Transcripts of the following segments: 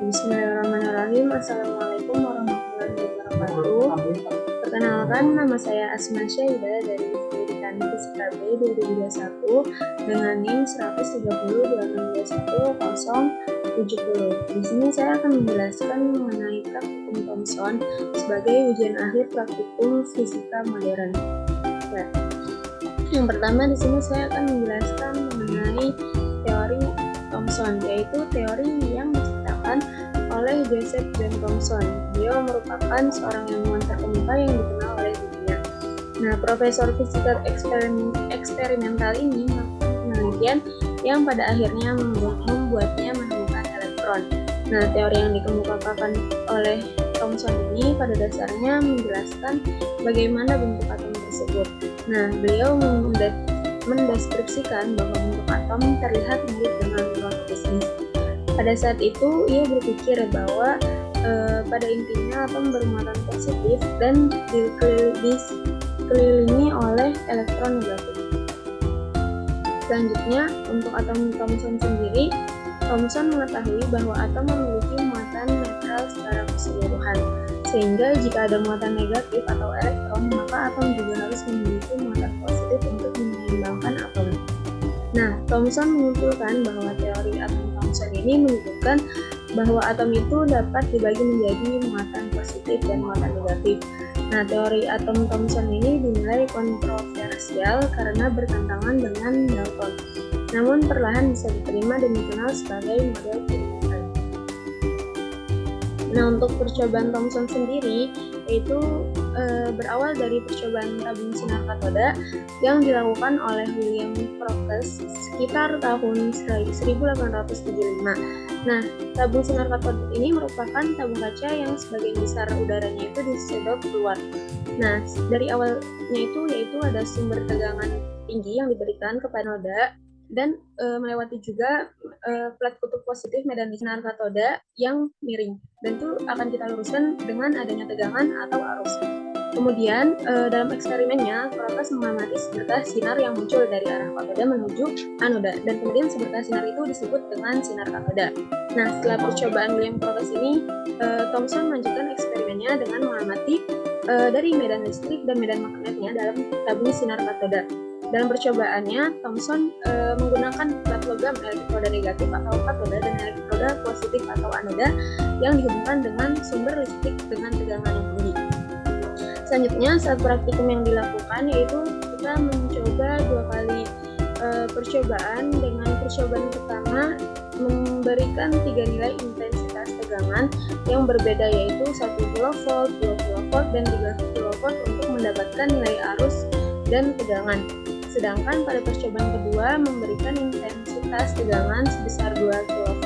Bismillahirrahmanirrahim. Assalamualaikum warahmatullahi wabarakatuh. Perkenalkan, nama saya Asma Syaida dari Pendidikan Fisika B 2021 dengan NIM 130262170. Di sini saya akan menjelaskan mengenai praktikum Thomson sebagai ujian akhir praktikum fisika modern. Ya. Yang pertama di sini saya akan menjelaskan mengenai teori Thomson, yaitu teori yang diciptakan oleh Joseph John Thomson. Beliau merupakan seorang ilmuwan terkemuka yang dikenal oleh dunia. Nah, profesor fisika eksperimental ini melakukan penelitian yang pada akhirnya membuatnya menemukan elektron. Nah, teori yang dikemukakan oleh Thomson ini pada dasarnya menjelaskan bagaimana bentuk atom tersebut. Nah, beliau mendeskripsikan bahwa bentuk atom terlihat mirip dengan ruang bisnis. Pada saat itu, ia berpikir bahwa pada intinya atom bermuatan positif dan dikelilingi oleh elektron negatif. Selanjutnya, untuk atom Thomson sendiri, Thomson mengetahui bahwa atom memiliki muatan netral secara keseluruhan, sehingga jika ada muatan negatif atau elektron, maka atom juga harus memiliki muatan positif untuk menyeimbangkan atom. Nah, Thomson menyimpulkan bahwa teori atom Thomson ini menunjukkan bahwa atom itu dapat dibagi menjadi muatan positif dan muatan negatif. Nah, teori atom Thomson ini dinilai kontroversial karena bertentangan dengan Dalton. Namun perlahan bisa diterima dan dikenal sebagai model pilihan. Nah, untuk percobaan Thomson sendiri yaitu berawal dari percobaan tabung sinar katoda yang dilakukan oleh William Crookes sekitar tahun 1875. Nah, tabung sinar katoda ini merupakan tabung kaca yang sebagian besar udaranya itu disedot keluar. Nah, dari awalnya itu yaitu ada sumber tegangan tinggi yang diberikan kepada noda dan melewati juga plat kutub positif medan sinar katoda yang miring, dan itu akan kita luruskan dengan adanya tegangan atau arus. Kemudian dalam eksperimennya, Crookes mengamati seberkas sinar yang muncul dari arah katoda menuju anoda, dan kemudian seberkas sinar itu disebut dengan sinar katoda. Nah, setelah percobaan William Crookes ini, Thomson melanjutkan eksperimennya dengan mengamati dari medan listrik dan medan magnetnya dalam tabung sinar katoda. Dalam percobaannya, Thomson menggunakan plat logam elektroda negatif atau katoda dan elektroda positif atau anoda yang dihubungkan dengan sumber listrik dengan tegangan yang tinggi. Selanjutnya, saat praktikum yang dilakukan yaitu kita mencoba 2 kali percobaan. Dengan percobaan pertama memberikan 3 nilai intensitas tegangan yang berbeda, yaitu 1 kV, 2 kV, dan 3 kV untuk mendapatkan nilai arus dan tegangan. Sedangkan pada percobaan kedua memberikan intensitas tegangan sebesar 2 kV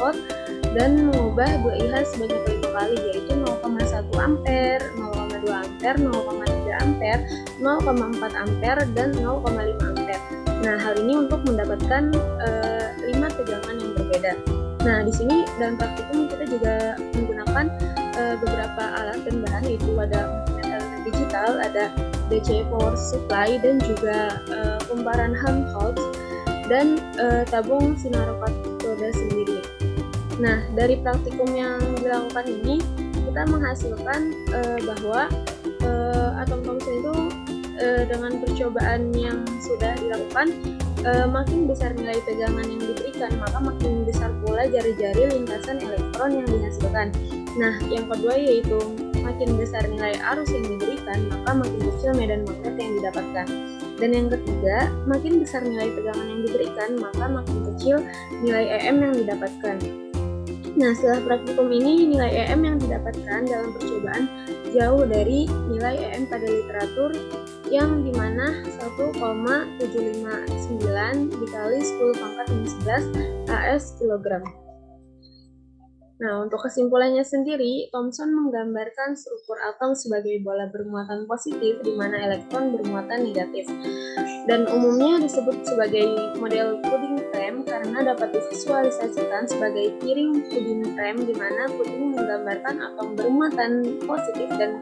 dan mengubah 2IH sebanyak 5 kali, yaitu 0,1 ampere, 0,2 ampere, 0,3 ampere, 0,4 ampere, dan 0,5 ampere. Nah, hal ini untuk mendapatkan 5 tegangan yang berbeda. Nah, di sini dalam praktikum kita juga menggunakan beberapa alat dan bahan, yaitu ada meter digital, ada DC power supply, dan juga kumparan Helmholtz dan tabung sinar katoda sendiri. Nah, dari praktikum yang dilakukan ini kita menghasilkan bahwa atom Thomson itu dengan percobaan yang sudah dilakukan makin besar nilai tegangan yang diberikan, maka makin besar pula jari-jari lintasan elektron yang dihasilkan. Nah, yang kedua yaitu makin besar nilai arus yang diberikan, maka makin kecil medan magnet yang didapatkan. Dan yang ketiga, makin besar nilai tegangan yang diberikan, maka makin kecil nilai EM yang didapatkan. Nah, setelah praktikum ini, nilai EM yang didapatkan dalam percobaan jauh dari nilai EM pada literatur, yang dimana 1,759 dikali 10⁻11 AS kilogram. Nah, untuk kesimpulannya sendiri, Thomson menggambarkan struktur atom sebagai bola bermuatan positif di mana elektron bermuatan negatif. Dan umumnya disebut sebagai model puding frame karena dapat divisualisasikan sebagai piring puding frame di mana puding menggambarkan atom bermuatan positif dan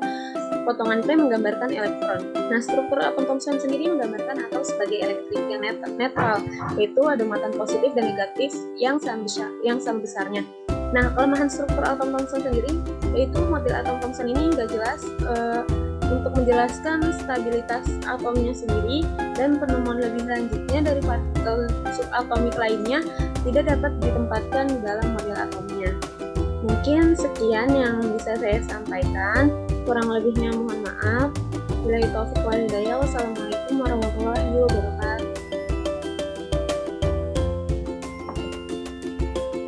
potongan frame menggambarkan elektron. Nah, struktur atom Thomson sendiri menggambarkan atom sebagai elektrik yang netral, yaitu ada muatan positif dan negatif yang sama besarnya. Nah, kelemahan struktur atom Thomson sendiri yaitu model atom Thomson ini nggak jelas untuk menjelaskan stabilitas atomnya sendiri, dan penemuan lebih lanjutnya dari partikel subatomik lainnya tidak dapat ditempatkan di dalam model atomnya. Mungkin sekian yang bisa saya sampaikan, kurang lebihnya mohon maaf. Wassalamualaikum warahmatullahi wabarakatuh.